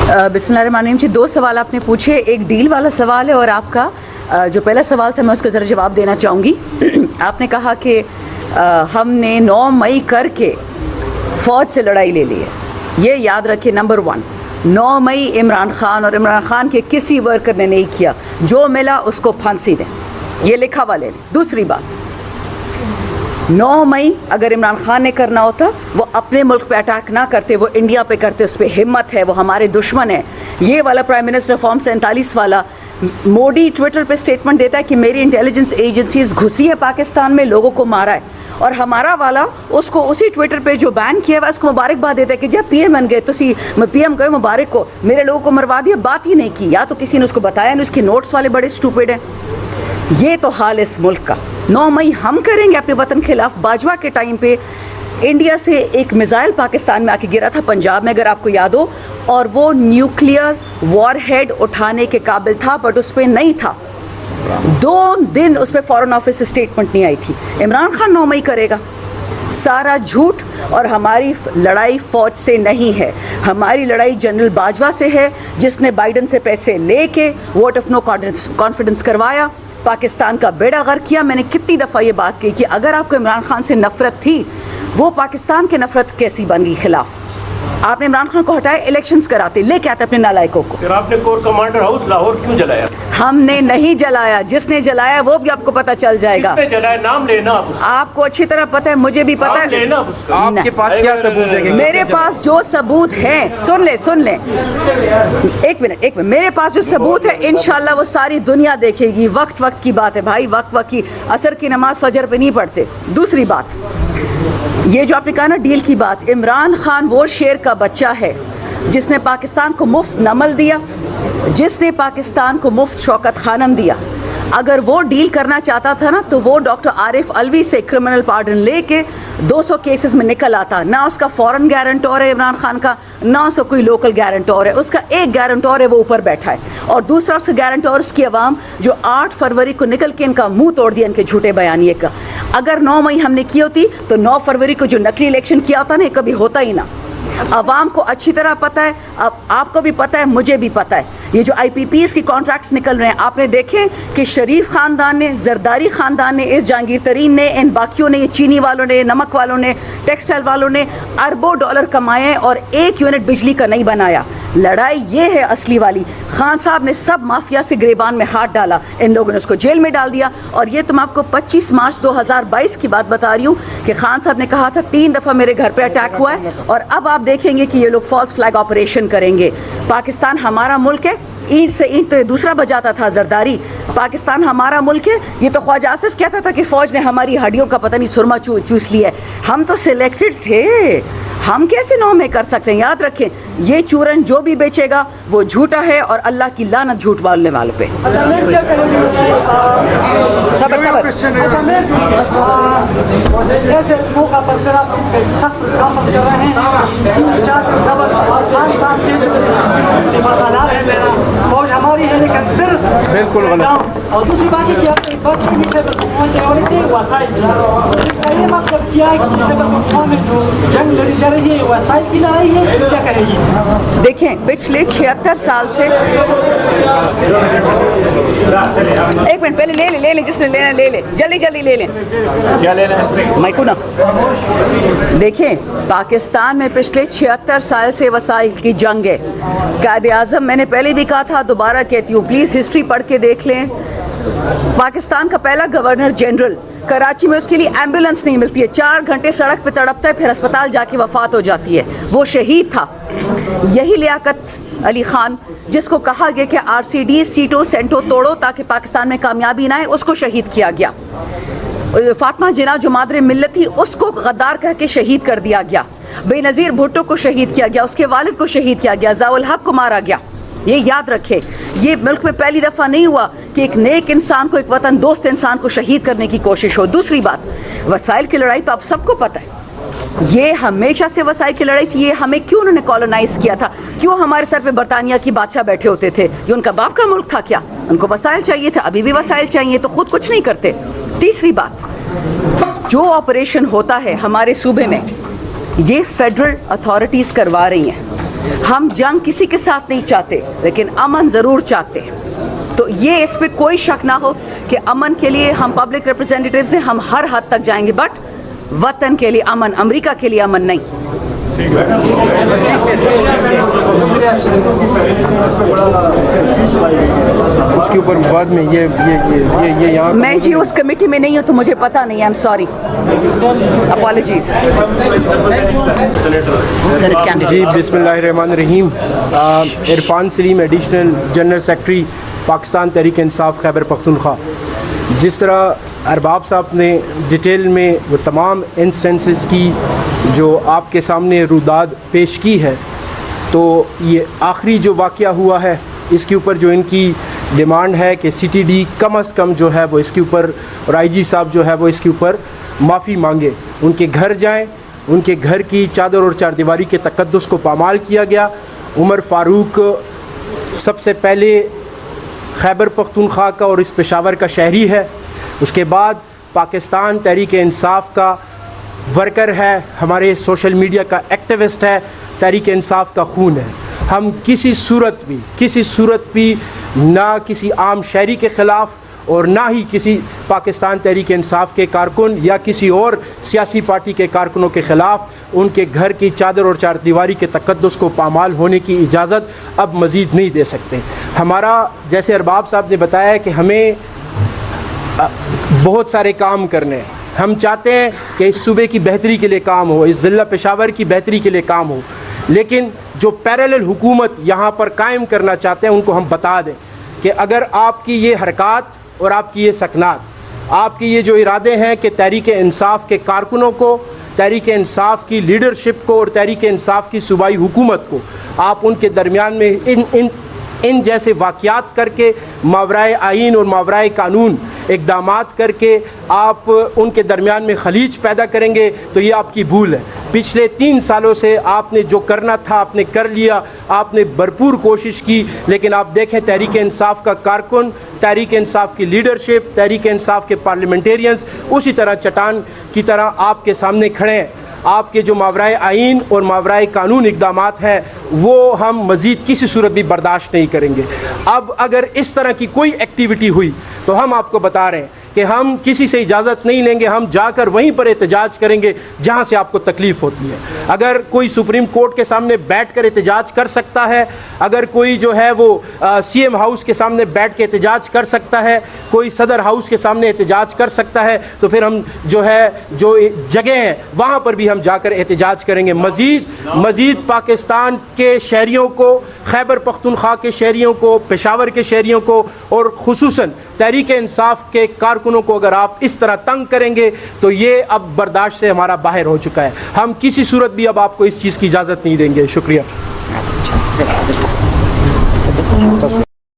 बिस्मिल्लाहिर्रहमानिर्रहीम जी, दो सवाल आपने पूछे, एक डील वाला सवाल है और आपका जो पहला सवाल था मैं उसका ज़रा जवाब देना चाहूँगी। आपने कहा कि हमने 9 मई करके फ़ौज से लड़ाई ले ली है। ये याद रखें, नंबर 1, 9 मई इमरान खान और इमरान खान के किसी वर्कर ने नहीं किया। जो मिला उसको फांसी दें, ये लिखा हुआ ले लें। दूसरी बात, 9 मई अगर इमरान खान ने करना होता वो अपने मुल्क पे अटैक ना करते, वो इंडिया पे करते। उस पर हिम्मत है, वो हमारे दुश्मन है। ये वाला प्राइम मिनिस्टर फॉर्म 47 वाला मोदी ट्विटर पे स्टेटमेंट देता है कि मेरी इंटेलिजेंस एजेंसीज घुसी है पाकिस्तान में, लोगों को मारा है, और हमारा वाला उसको उसी ट्विटर पे जो बैन किया हुआ उसको मुबारकबाद देता है कि जब पीएम बन गए तो पीएम गए मुबारक को, मेरे लोगों को मरवा दिया। बात ही नहीं की, या तो किसी ने उसको बताया नहीं, उसके नोट्स वाले बड़े स्टूपिड हैं। ये तो हाल इस मुल्क का। 9 मई हम करेंगे अपने वतन के खिलाफ। बाजवा के टाइम पे इंडिया से एक मिसाइल पाकिस्तान में आके गिरा था पंजाब में, अगर आपको याद हो, और वो न्यूक्लियर वॉरहेड उठाने के काबिल था, बट उस पर नहीं था। 2 दिन उस पर फॉरेन ऑफिस से स्टेटमेंट नहीं आई थी। इमरान खान 9 मई करेगा। सारा झूठ। और हमारी लड़ाई फ़ौज से नहीं है, हमारी लड़ाई जनरल बाजवा से है, जिसने बाइडन से पैसे लेके वोट ऑफ नो कॉन्फिडेंस करवाया, पाकिस्तान का बेड़ा गर्क किया। मैंने कितनी दफ़ा ये बात कही कि अगर आपको इमरान खान से नफ़रत थी, वो पाकिस्तान के नफ़रत कैसी बन गई खिलाफ। आपने इमरान खान को हटाया, इलेक्शंस कराते, लेके आते अपने नालायकों को। फिर आपने कोर कमांडर हाउस लाहौर क्यों जलाया? हमने नहीं जलाया, जिसने जलाया वो भी आपको पता चल जाएगा। किसने जलाया? नाम लेना आपको अच्छी तरह पता है, मुझे भी पता है। लेना आपके पास क्या सबूत है? मेरे पास जो सबूत है, सुन ले एक मिनट, मेरे पास जो सबूत है इंशाल्लाह वो सारी दुनिया देखेगी। वक्त की बात है भाई, वक्त की। असर की नमाज फजर पे नहीं पढ़ते। दूसरी बात, ये जो आपने कहा ना डील की बात, इमरान खान वो शेर का बच्चा है जिसने पाकिस्तान को मुफ्त नमल दिया, जिसने पाकिस्तान को मुफ्त शौकत खानम दिया। अगर वो डील करना चाहता था ना, तो वो डॉक्टर आरिफ अलवी से क्रिमिनल पार्डन लेके 200 केसेस में निकल आता। ना उसका फॉरेन गारंटर है इमरान खान का, ना उसका कोई लोकल गारंटर है। उसका एक गारंटर है, वो ऊपर बैठा है, और दूसरा उसका गारंटर उसकी अवाम, जो 8 फरवरी को निकल के इनका मुंह तोड़ दिया इनके झूठे बयानिए का। अगर 9 मई हमने की होती तो 9 फरवरी को जो नकली इलेक्शन किया होता ना, कभी होता ही ना। अवाम को अच्छी तरह पता है, अब आपको भी पता है, मुझे भी पता है। ये जो IPPs की कॉन्ट्रैक्ट्स निकल रहे हैं, आपने देखे कि शरीफ खानदान ने, जरदारी खानदान ने, इस जहांगीर तरीन ने, इन बाकियों ने, चीनी वालों ने, नमक वालों ने, टेक्सटाइल वालों ने अरबों डॉलर कमाए और 1 यूनिट बिजली का नहीं बनाया। लड़ाई ये है असली वाली। खान साहब ने सब माफिया से गिरेबान में हाथ डाला, इन लोगों ने उसको जेल में डाल दिया। और ये तो मैं आपको 25 मार्च 2022 की बात बता रही हूँ कि खान साहब ने कहा था 3 दफ़ा मेरे घर पे अटैक हुआ है, और अब आप देखेंगे कि ये लोग फॉल्स फ्लैग ऑपरेशन करेंगे। पाकिस्तान हमारा मुल्क है, ईंट से ईंट तो ये दूसरा बजाता था जरदारी। पाकिस्तान हमारा मुल्क है। ये तो ख्वाजा आसिफ कहता था कि फ़ौज ने हमारी हड्डियों का पता नहीं सुरमा चूस लिया है। हम तो सिलेक्टेड थे, हम कैसे 9 में कर सकते हैं? याद रखें, ये चूरन जो भी बेचेगा वो झूठा है, और अल्लाह की लानत झूठ बोलने वालों पे। फौज हमारी है लेकिन फिर बिल्कुल गलत। और दूसरी बात है कि आपने बात की नीचे पहुंचने वाले से वसाइल, इसका ये मतलब किया है कि में जो जंग लड़ी जा रही है वसाइल की लड़ाई है, क्या करेगी? देखें, पिछले 76 साल से, एक मिनट पहले ले ले जिसने लेना ले ले, जल्दी ले लें। क्या लेना है? माइकू ना। देखें, पाकिस्तान में पिछले 76 साल से वसाइल की जंग है। कायदे आज़म, मैंने पहले भी कहा था, दोबारा कहती हूँ, प्लीज़ हिस्ट्री पढ़ के देख लें। पाकिस्तान का पहला गवर्नर जनरल, कराची में उसके लिए एम्बुलेंस नहीं मिलती है, 4 घंटे सड़क पे तड़पता है, फिर अस्पताल जाके वफात हो जाती है। वो शहीद था। यही लियाकत अली खान, जिसको कहा गया कि RCD सीटों सेंटो तोड़ो ताकि पाकिस्तान में कामयाबी ना आए, उसको शहीद किया गया। फातिमा जिन्ना जो मादरे मिल्लत थी, उसको गद्दार कह के शहीद कर दिया गया। बेनज़ीर भुट्टो को शहीद किया गया, उसके वालिद को शहीद किया गया, ज़ाउल हक को मारा गया। ये याद रखें, ये मुल्क में पहली दफ़ा नहीं हुआ कि एक नेक इंसान को, एक वतन दोस्त इंसान को शहीद करने की कोशिश हो। दूसरी बात, वसाइल की लड़ाई तो आप सबको पता है, ये हमेशा से वसाइल की लड़ाई थी। ये हमें क्यों उन्होंने कॉलोनाइज किया था? क्यों हमारे सर पे बरतानिया की बादशाह बैठे होते थे? ये उनका बाप का मुल्क था क्या? उनको वसाइल चाहिए थे, अभी भी वसाइल चाहिए, तो खुद कुछ नहीं करते। तीसरी बात, जो ऑपरेशन होता है हमारे सूबे में, ये फेडरल अथॉरिटीज़ करवा रही हैं। हम जंग किसी के साथ नहीं चाहते, लेकिन अमन ज़रूर चाहते हैं। तो ये इस पे कोई शक ना हो कि अमन के लिए हम पब्लिक रिप्रेजेंटेटिव्स हैं, हम हर हद तक जाएंगे, बट वतन के लिए अमन, अमेरिका के लिए अमन नहीं। उसके ऊपर बाद में ये यहाँ मैं जी उस कमेटी में नहीं हूँ तो मुझे पता नहीं, आई एम सॉरी, अपॉलॉजीज। जी बिस्मिल्लाहिर्रहमानिर्रहीम। Irfan Salim, additional general secretary Pakistan Tehreek Insaf Khyber Pakhtunkhwa. जिस तरह अरबाब साहब ने डिटेल में वो तमाम इंस्टेंसेस की जो आपके सामने रुदाद पेश की है, तो ये आखिरी जो वाक़या हुआ है इसके ऊपर जो इनकी डिमांड है कि CTD कम अज़ कम जो है वो इसके ऊपर, और IG साहब जो है वो इसके ऊपर माफ़ी मांगे, उनके घर जाएं, उनके घर की चादर और चारदीवारी के तकद्दुस को पामाल किया गया। उमर फ़ारूक सबसे पहले खैबर पख्तूनख्वा का और इस पेशावर का शहरी है, उसके बाद पाकिस्तान तहरीक इंसाफ का वर्कर है, हमारे सोशल मीडिया का एक्टिविस्ट है, तहरीक इंसाफ का खून है। हम किसी सूरत भी ना किसी आम शहरी के ख़िलाफ़ और ना ही किसी पाकिस्तान तहरीक इंसाफ के कारकुन या किसी और सियासी पार्टी के कारकुनों के ख़िलाफ़ उनके घर की चादर और चारदीवारी के तकद्दुस को पामाल होने की इजाज़त अब मज़ीद नहीं दे सकते। हमारा, जैसे अरबाब साहब ने बताया कि हमें बहुत सारे काम करने हैं, हम चाहते हैं कि इस सूबे की बेहतरी के लिए काम हो, इस ज़िला पेशावर की बेहतरी के लिए काम हो, लेकिन जो पैरेलल हुकूमत यहाँ पर कायम करना चाहते हैं उनको हम बता दें कि अगर आपकी ये हरकत और आपकी ये सकनात, आपकी ये जो इरादे हैं कि तहरीक इंसाफ के कारकुनों को, तहरीक इंसाफ की लीडरशिप को और तहरीक इंसाफ की सूबाई हुकूमत को आप उनके दरमियान में इन जैसे वाक़यात करके मावराए आइन और मावराए कानून इक़दामात करके आप उनके दरमियान में खलीज पैदा करेंगे, तो ये आपकी भूल है। पिछले 3 सालों से आपने जो करना था आपने कर लिया, आपने भरपूर कोशिश की, लेकिन आप देखें तहरीक इंसाफ का कारकुन, तहरीक इंसाफ की लीडरशिप, तहरीक इंसाफ के पार्लियामेंटेरियंस उसी तरह चट्टान की तरह आपके सामने खड़े हैं। आपके जो मावराए आइन और मावराए कानून इक़दामात हैं वो हम मज़ीद किसी सूरत भी बर्दाश्त नहीं करेंगे। अब अगर इस तरह की कोई एक्टिविटी हुई तो हम आपको बता रहे हैं कि हम किसी से इजाज़त नहीं लेंगे, हम जाकर वहीं पर एहतजाज करेंगे जहां से आपको तकलीफ़ होती है। अगर कोई सुप्रीम कोर्ट के सामने बैठकर एहतजाज कर सकता है, अगर कोई जो है वो CM हाउस के सामने बैठ के एहतजाज कर सकता है, कोई सदर हाउस के सामने एहतजाज कर सकता है, तो फिर हम जो जगह हैं वहाँ पर भी हम जाकर एहतजाज करेंगे। मज़ीद पाकिस्तान के शहरियों को, खैबर पख्तूनख्वा के शहरियों को, पेशावर के शहरियों को और खुसूसन तहरीक इंसाफ के कारकुनों को अगर आप इस तरह तंग करेंगे तो ये अब बर्दाश्त से हमारा बाहर हो चुका है। हम किसी सूरत भी अब आपको इस चीज़ की इजाज़त नहीं देंगे। शुक्रिया।